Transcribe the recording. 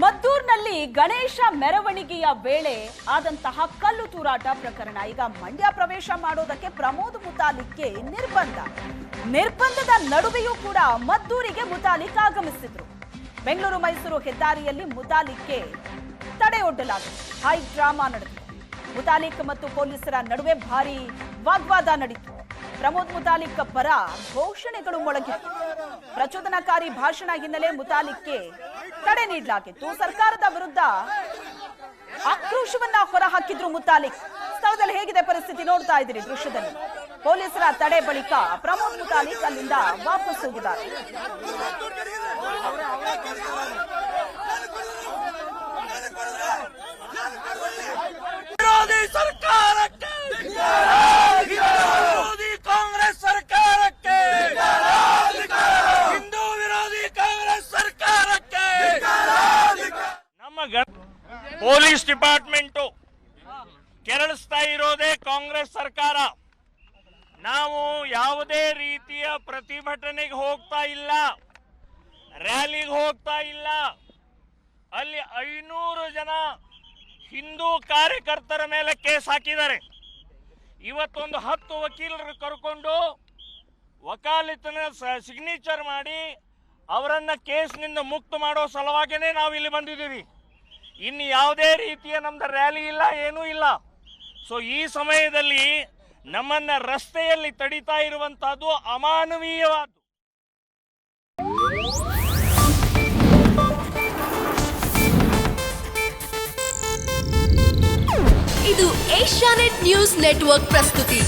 ಮದ್ದೂರಿನಲ್ಲಿ ಗಣೇಶ ಮೆರವಣಿಗೆಯ ವೇಳೆ ಆದಂತಹ ಕಲ್ಲು ತೂರಾಟ ಪ್ರಕರಣ ಈಗ ಮಂಡ್ಯ ಪ್ರವೇಶ ಮಾಡೋದಕ್ಕೆ ಪ್ರಮೋದ್ ಮುತಾಲಿಕ್ಗೆ ನಿರ್ಬಂಧದ ನಡುವೆಯೂ ಕೂಡ ಮದ್ದೂರಿಗೆ ಮುತಾಲಿಕ್ ಆಗಮಿಸಿದ್ರು. ಬೆಂಗಳೂರು ಮೈಸೂರು ಹೆದ್ದಾರಿಯಲ್ಲಿ ಮುತಾಲಿಕ್ಗೆ ತಡೆಯೊಡ್ಡಲಾಗಿದೆ. ಹೈ ಡ್ರಾಮಾ ನಡೆದಿದೆ. ಮುತಾಲಿಕ್ ಮತ್ತು ಪೊಲೀಸರ ನಡುವೆ ಭಾರಿ ವಾಗ್ವಾದ ನಡೆಯಿತು. ಪ್ರಮೋದ್ ಮುತಾಲಿಕ್ ಪರ ಘೋಷಣೆಗಳು ಮೊಳಗಿತ್ತು. ಪ್ರಚೋದನಕಾರಿ ಭಾಷಣ ಹಿನ್ನೆಲೆ ಮುತಾಲಿಕ್ಗೆ ತಡೆ ನೀಡಲಾಗಿತ್ತು. ಸರ್ಕಾರದ ವಿರುದ್ಧ ಆಕ್ರೋಶವನ್ನ ಹೊರಹಾಕಿದ್ರು ಮುತಾಲಿಕ್. ಸ್ಥಳದಲ್ಲಿ ಹೇಗಿದೆ ಪರಿಸ್ಥಿತಿ ನೋಡ್ತಾ ಇದ್ದೀರಿ ದೃಶ್ಯದಲ್ಲಿ. ಪೊಲೀಸರ ತಡೆ ಬಳಿಕ ಪ್ರಮೋದ್ ಮುತಾಲಿಕ್ ಅಲ್ಲಿಂದ ವಾಪಸ್ ಹೋಗಿದ್ದಾರೆ. ಪೊಲೀಸ್ ಡಿಪಾರ್ಟ್ಮೆಂಟ್ ಕೆರಳಿಸ್ತಾ ಇರೋದೇ ಕಾಂಗ್ರೆಸ್ ಸರ್ಕಾರ. ನಾವು ಯಾವುದೇ ರೀತಿಯ ಪ್ರತಿಭಟನೆಗೆ ಹೋಗ್ತಾ ಇಲ್ಲ, ರ್ಯಾಲಿಗೆ ಹೋಗ್ತಾ ಇಲ್ಲ. ಅಲ್ಲಿ 500 ಜನ ಹಿಂದೂ ಕಾರ್ಯಕರ್ತರ ಮೇಲೆ ಕೇಸ್ ಹಾಕಿದ್ದಾರೆ. ಇವತ್ತೊಂದು 10 ವಕೀಲರು ಕರ್ಕೊಂಡು ವಕಾಲತಿನ ಸಿಗ್ನೇಚರ್ ಮಾಡಿ ಅವರನ್ನ ಕೇಸ್ನಿಂದ ಮುಕ್ತ ಮಾಡೋ ಸಲುವಾಗಿನೇ ನಾವು ಇಲ್ಲಿ ಬಂದಿದ್ದೀವಿ. ಇನ್ನು ಯಾವುದೇ ರೀತಿಯ ನಮ್ದು ರ್ಯಾಲಿ ಇಲ್ಲ, ಏನೂ ಇಲ್ಲ. ಸೊ ಈ ಸಮಯದಲ್ಲಿ ನಮ್ಮನ್ನ ರಸ್ತೆಯಲ್ಲಿ ತಡಿತಾ ಇರುವಂತಹದ್ದು ಅಮಾನವೀಯವಾದ. ಇದು ಏಷ್ಯಾನೆಟ್ ನ್ಯೂಸ್ ನೆಟ್ವರ್ಕ್ ಪ್ರಸ್ತುತಿ.